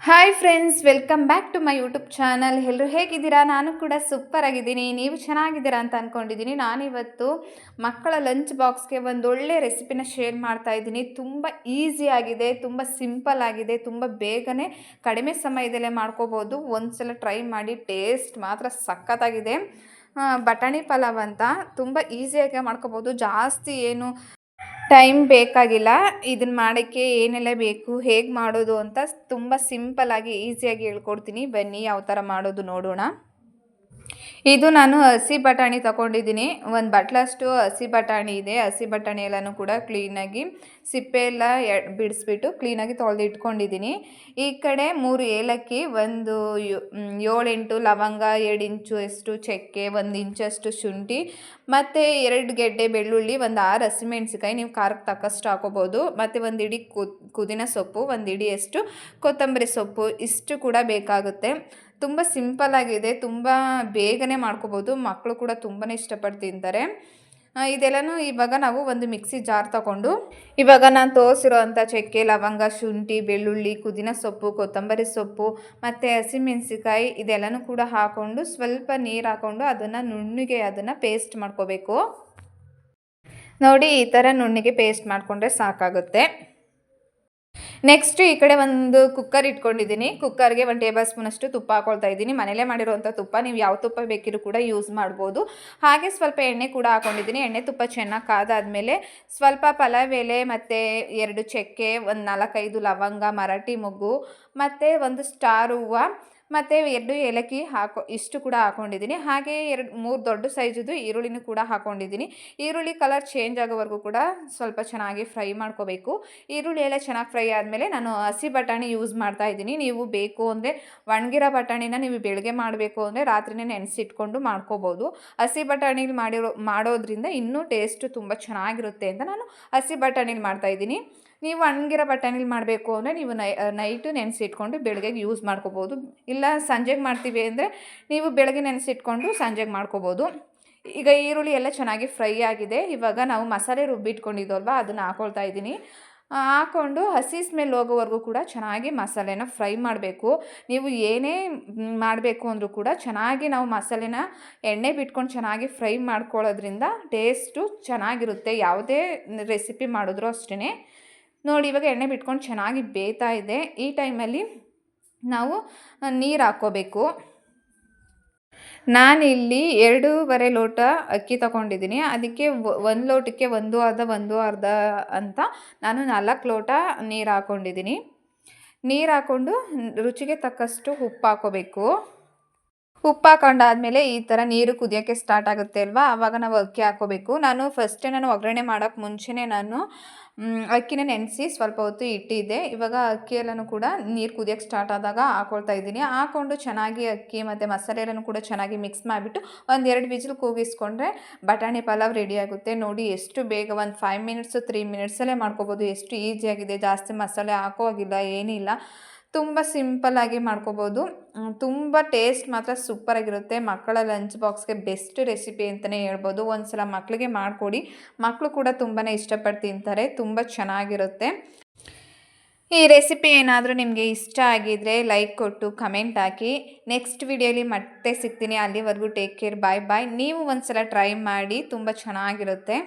Hi friends, welcome back to my YouTube channel. ಎಲ್ಲರೂ ಹೇಗಿದ್ದೀರಾ? ನಾನು ಕೂಡ ಸೂಪರ್ ಆಗಿದ್ದೀನಿ. ನೀವು ಚೆನ್ನಾಗಿದ್ದೀರಾ ಅಂತ ಅಂದ್ಕೊಂಡಿದ್ದೀನಿ. ನಾನಿವತ್ತು ಮಕ್ಕಳ ಲಂಚ್ ಬಾಕ್ಸ್ಗೆ ಒಂದೊಳ್ಳೆ ರೆಸಿಪಿನ ಶೇರ್ ಮಾಡ್ತಾ ಇದ್ದೀನಿ. ತುಂಬ ಈಸಿಯಾಗಿದೆ, ತುಂಬ ಸಿಂಪಲ್ ಆಗಿದೆ, ತುಂಬ ಬೇಗನೆ ಕಡಿಮೆ ಸಮಯದಲ್ಲೇ ಮಾಡ್ಕೋಬೋದು. ಒಂದ್ಸಲ ಟ್ರೈ ಮಾಡಿ, ಟೇಸ್ಟ್ ಮಾತ್ರ ಸಖತ್ತಾಗಿದೆ. ಬಟಾಣಿ ಪಲಾವ್ ಅಂತ ತುಂಬ ಈಸಿಯಾಗಿ ಮಾಡ್ಕೋಬೋದು. ಜಾಸ್ತಿ ಏನು ಟೈಮ್ ಬೇಕಾಗಿಲ್ಲ. ಇದನ್ನು ಮಾಡೋಕ್ಕೆ ಏನೆಲ್ಲ ಬೇಕು, ಹೇಗೆ ಮಾಡೋದು ಅಂತ ತುಂಬ ಸಿಂಪಲ್ಲಾಗಿ ಈಸಿಯಾಗಿ ಹೇಳ್ಕೊಡ್ತೀನಿ. ಬನ್ನಿ ಯಾವ ಥರ ಮಾಡೋದು ನೋಡೋಣ. ಇದು ನಾನು ಹಸಿ ಬಟಾಣಿ ತಗೊಂಡಿದ್ದೀನಿ. ಒಂದು ಬಟ್ಲಷ್ಟು ಹಸಿ ಬಟಾಣಿ ಇದೆ. ಹಸಿ ಬಟಾಣಿ ಎಲ್ಲನೂ ಕೂಡ ಕ್ಲೀನಾಗಿ ಸಿಪ್ಪೆ ಎಲ್ಲ ಬಿಡಿಸ್ಬಿಟ್ಟು ಕ್ಲೀನಾಗಿ ತೊಳೆದು ಇಟ್ಕೊಂಡಿದ್ದೀನಿ. ಈ ಕಡೆ 3 ಏಲಕ್ಕಿ, ಒಂದು 7-8 ಲವಂಗ, 2 ಇಂಚಷ್ಟು ಚಕ್ಕೆ, 1 ಇಂಚಷ್ಟು ಶುಂಠಿ ಮತ್ತು 2 ಗೆಡ್ಡೆ ಬೆಳ್ಳುಳ್ಳಿ, ಒಂದು 6 ಹಸಿಮೆಣ್ಸಿಕಾಯಿ, ನೀವು ಖಾರಕ್ಕೆ ತಕ್ಕಷ್ಟು ಹಾಕೋಬೋದು. ಮತ್ತು ಒಂದು ಇಡೀ ಪುದೀನ ಸೊಪ್ಪು, ಒಂದು ಇಡಿಯಷ್ಟು ಕೊತ್ತಂಬರಿ ಸೊಪ್ಪು, ಇಷ್ಟು ಕೂಡ ಬೇಕಾಗುತ್ತೆ. ತುಂಬ ಸಿಂಪಲ್ಲಾಗಿದೆ, ತುಂಬ ಬೇಗನೆ ಮಾಡ್ಕೋಬೋದು. ಮಕ್ಕಳು ಕೂಡ ತುಂಬಾ ಇಷ್ಟಪಟ್ಟು ತಿಂತಾರೆ. ಇದೆಲ್ಲನೂ ಇವಾಗ ನಾವು ಒಂದು ಮಿಕ್ಸಿ ಜಾರ್ ತಗೊಂಡು, ಇವಾಗ ನಾನು ತೋರಿಸಿರೋವಂಥ ಚಕ್ಕೆ, ಲವಂಗ, ಶುಂಠಿ, ಬೆಳ್ಳುಳ್ಳಿ, ಪುದೀನ ಸೊಪ್ಪು, ಕೊತ್ತಂಬರಿ ಸೊಪ್ಪು ಮತ್ತು ಹಸಿಮೆಣಸಿಕಾಯಿ ಇದೆಲ್ಲನೂ ಕೂಡ ಹಾಕ್ಕೊಂಡು ಸ್ವಲ್ಪ ನೀರು ಹಾಕ್ಕೊಂಡು ಅದನ್ನು ನುಣ್ಣಗೆ ಪೇಸ್ಟ್ ಮಾಡ್ಕೋಬೇಕು. ನೋಡಿ, ಈ ಥರ ನುಣ್ಣಗೆ ಪೇಸ್ಟ್ ಮಾಡಿಕೊಂಡ್ರೆ ಸಾಕಾಗುತ್ತೆ. ನೆಕ್ಸ್ಟ್ ಈ ಕಡೆ ಒಂದು ಕುಕ್ಕರ್ ಇಟ್ಕೊಂಡಿದ್ದೀನಿ. ಕುಕ್ಕರ್ಗೆ 1 ಟೇಬಲ್ ಸ್ಪೂನಷ್ಟು ತುಪ್ಪ ಹಾಕೊಳ್ತಾ ಇದ್ದೀನಿ. ಮನೇಲೇ ಮಾಡಿರುವಂಥ ತುಪ್ಪ, ನೀವು ಯಾವ ತುಪ್ಪ ಬೇಕಿದ್ರೂ ಕೂಡ ಯೂಸ್ ಮಾಡ್ಬೋದು. ಹಾಗೆ ಸ್ವಲ್ಪ ಎಣ್ಣೆ ಕೂಡ ಹಾಕ್ಕೊಂಡಿದ್ದೀನಿ. ಎಣ್ಣೆ ತುಪ್ಪ ಚೆನ್ನಾಗಿ ಕಾದಾದಮೇಲೆ ಸ್ವಲ್ಪ ಪಲಾವ್ ಎಲೆ ಮತ್ತು 2 ಚಕ್ಕೆ, ಒಂದು 4-5 ಲವಂಗ, ಮರಾಠಿ ಮೊಗ್ಗು ಮತ್ತು ಒಂದು ಸ್ಟಾರ್ ಹೂವು ಮತ್ತು 2 ಏಲಕ್ಕಿ ಇಷ್ಟು ಕೂಡ ಹಾಕ್ಕೊಂಡಿದ್ದೀನಿ. ಹಾಗೆ 3 ದೊಡ್ಡ ಸೈಜದ್ದು ಈರುಳ್ಳಿನೂ ಕೂಡ ಹಾಕ್ಕೊಂಡಿದ್ದೀನಿ. ಈರುಳ್ಳಿ ಕಲರ್ ಚೇಂಜ್ ಆಗೋವರೆಗೂ ಕೂಡ ಸ್ವಲ್ಪ ಚೆನ್ನಾಗಿ ಫ್ರೈ ಮಾಡ್ಕೋಬೇಕು. ಈರುಳ್ಳಿ ಎಲ್ಲ ಚೆನ್ನಾಗಿ ಫ್ರೈ ಆದಮೇಲೆ ನಾನು ಹಸಿ ಬಟಾಣಿ ಯೂಸ್ ಮಾಡ್ತಾ ಇದ್ದೀನಿ. ನೀವು ಬೇಕು ಅಂದರೆ ಒಣಗಿರೋ ಬಟಾಣಿನ ನೀವು ಬೆಳಗ್ಗೆ ಮಾಡಬೇಕು ಅಂದರೆ ರಾತ್ರಿನೇ ನೆನೆಸಿಟ್ಕೊಂಡು ಮಾಡ್ಕೋಬೋದು. ಹಸಿ ಬಟಾಣಿಲಿ ಮಾಡೋದ್ರಿಂದ ಇನ್ನೂ ಟೇಸ್ಟು ತುಂಬ ಚೆನ್ನಾಗಿರುತ್ತೆ ಅಂತ ನಾನು ಹಸಿ ಬಟಾಣಿಲಿ ಮಾಡ್ತಾಯಿದ್ದೀನಿ. ನೀವು ಒಣಗಿರೋ ಬಟಾಣಿಲಿ ಮಾಡಬೇಕು ಅಂದರೆ ನೀವು ನೈಟು ನೆನೆಸಿಟ್ಕೊಂಡು ಬೆಳಗ್ಗೆಗೆ ಯೂಸ್ ಮಾಡ್ಕೋಬೋದು. ಇಲ್ಲ ಸಂಜೆಗೆ ಮಾಡ್ತೀವಿ ಅಂದರೆ ನೀವು ಬೆಳಗ್ಗೆ ನೆನೆಸಿಟ್ಕೊಂಡು ಸಂಜೆಗೆ ಮಾಡ್ಕೋಬೋದು. ಈಗ ಈರುಳ್ಳಿ ಎಲ್ಲ ಚೆನ್ನಾಗಿ ಫ್ರೈ ಆಗಿದೆ. ಇವಾಗ ನಾವು ಮಸಾಲೆ ರುಬ್ಬಿಟ್ಕೊಂಡಿದ್ದಲ್ವ, ಅದನ್ನು ಹಾಕ್ಕೊಳ್ತಾ ಇದ್ದೀನಿ. ಹಾಕ್ಕೊಂಡು ಹಸಿ ಸ್ಮೆಲ್ ಹೋಗೋವರೆಗೂ ಕೂಡ ಚೆನ್ನಾಗಿ ಮಸಾಲೆನ ಫ್ರೈ ಮಾಡಬೇಕು. ನೀವು ಏನೇ ಮಾಡಬೇಕು ಅಂದರೂ ಕೂಡ ಚೆನ್ನಾಗಿ ನಾವು ಮಸಾಲೆನ ಎಣ್ಣೆ ಬಿಟ್ಕೊಂಡು ಚೆನ್ನಾಗಿ ಫ್ರೈ ಮಾಡ್ಕೊಳ್ಳೋದ್ರಿಂದ ಟೇಸ್ಟು ಚೆನ್ನಾಗಿರುತ್ತೆ. ಯಾವುದೇ ರೆಸಿಪಿ ಮಾಡಿದ್ರೂ ಅಷ್ಟೇ. ನೋಡಿ, ಇವಾಗ ಎಣ್ಣೆ ಬಿಟ್ಕೊಂಡು ಚೆನ್ನಾಗಿ ಬೇಯ್ತಾ ಇದೆ. ಈ ಟೈಮಲ್ಲಿ ನಾವು ನೀರು ಹಾಕ್ಕೋಬೇಕು. ನಾನಿಲ್ಲಿ 2.5 ಲೋಟ ಅಕ್ಕಿ ತಗೊಂಡಿದ್ದೀನಿ. ಅದಕ್ಕೆ 1 ಲೋಟಕ್ಕೆ 1 ಅರ್ಧ ಅಂತ ನಾನು 4 ಲೋಟ ನೀರು ಹಾಕ್ಕೊಂಡಿದ್ದೀನಿ. ನೀರು ಹಾಕ್ಕೊಂಡು ರುಚಿಗೆ ತಕ್ಕಷ್ಟು ಉಪ್ಪು ಹಾಕ್ಕೋಬೇಕು. ಉಪ್ಪು ಹಾಕೊಂಡಾದ್ಮೇಲೆ ಈ ಥರ ನೀರು ಕುದಿಯೋಕ್ಕೆ ಸ್ಟಾರ್ಟ್ ಆಗುತ್ತೆ ಅಲ್ವಾ, ಆವಾಗ ನಾವು ಅಕ್ಕಿ ಹಾಕ್ಕೋಬೇಕು. ನಾನು ಒಗ್ಗರಣೆ ಮಾಡೋಕ್ಕೆ ಮುಂಚೆನೇ ನಾನು ಅಕ್ಕಿನ ನೆನೆಸಿ ಸ್ವಲ್ಪ ಹೊತ್ತು ಇಟ್ಟಿದ್ದೆ. ಇವಾಗ ಅಕ್ಕಿ ಎಲ್ಲನೂ ಕೂಡ ನೀರು ಕುದಿಯೋಕ್ಕೆ ಸ್ಟಾರ್ಟ್ ಆದಾಗ ಹಾಕ್ಕೊಳ್ತಾ ಇದ್ದೀನಿ. ಹಾಕ್ಕೊಂಡು ಚೆನ್ನಾಗಿ ಅಕ್ಕಿ ಮತ್ತು ಮಸಾಲೆ ಎಲ್ಲನೂ ಕೂಡ ಚೆನ್ನಾಗಿ ಮಿಕ್ಸ್ ಮಾಡಿಬಿಟ್ಟು 1-2 ವಿಜಿಲ್ ಕೂಗಿಸ್ಕೊಂಡ್ರೆ ಬಟಾಣಿ ಪಲಾವ್ ರೆಡಿ ಆಗುತ್ತೆ. ನೋಡಿ ಎಷ್ಟು ಬೇಗ, ಒಂದು 5 ಮಿನಿಟ್ಸು 3 ಮಿನಿಟ್ಸಲ್ಲೇ ಮಾಡ್ಕೋಬೋದು. ಎಷ್ಟು ಈಸಿಯಾಗಿದೆ, ಜಾಸ್ತಿ ಮಸಾಲೆ ಹಾಕೋ ಹಾಗಿಲ್ಲ, ಏನಿಲ್ಲ. ತುಂಬ ಸಿಂಪಲ್ಲಾಗಿ ಮಾಡ್ಕೋಬೋದು. ತುಂಬ ಟೇಸ್ಟ್ ಮಾತ್ರ ಸೂಪರಾಗಿರುತ್ತೆ. ಮಕ್ಕಳ ಲಂಚ್ ಬಾಕ್ಸ್ಗೆ ಬೆಸ್ಟ್ ರೆಸಿಪಿ ಅಂತಲೇ ಹೇಳ್ಬೋದು. ಒಂದು ಸಲ ಮಕ್ಕಳಿಗೆ ಮಾಡಿಕೊಡಿ, ಮಕ್ಕಳು ಕೂಡ ತುಂಬಾ ಇಷ್ಟಪಟ್ಟು ತಿಂತಾರೆ. ತುಂಬ ಚೆನ್ನಾಗಿರುತ್ತೆ. ಈ ರೆಸಿಪಿ ಏನಾದರೂ ನಿಮಗೆ ಇಷ್ಟ ಆಗಿದ್ದರೆ ಲೈಕ್ ಕೊಟ್ಟು ಕಮೆಂಟ್ ಹಾಕಿ. ನೆಕ್ಸ್ಟ್ ವಿಡಿಯೋಲಿ ಮತ್ತೆ ಸಿಗ್ತೀನಿ. ಅಲ್ಲಿವರೆಗೂ ಟೇಕ್ ಕೇರ್, ಬಾಯ್ ಬಾಯ್. ನೀವು ಒಂದು ಸಲ ಟ್ರೈ ಮಾಡಿ, ತುಂಬ ಚೆನ್ನಾಗಿರುತ್ತೆ.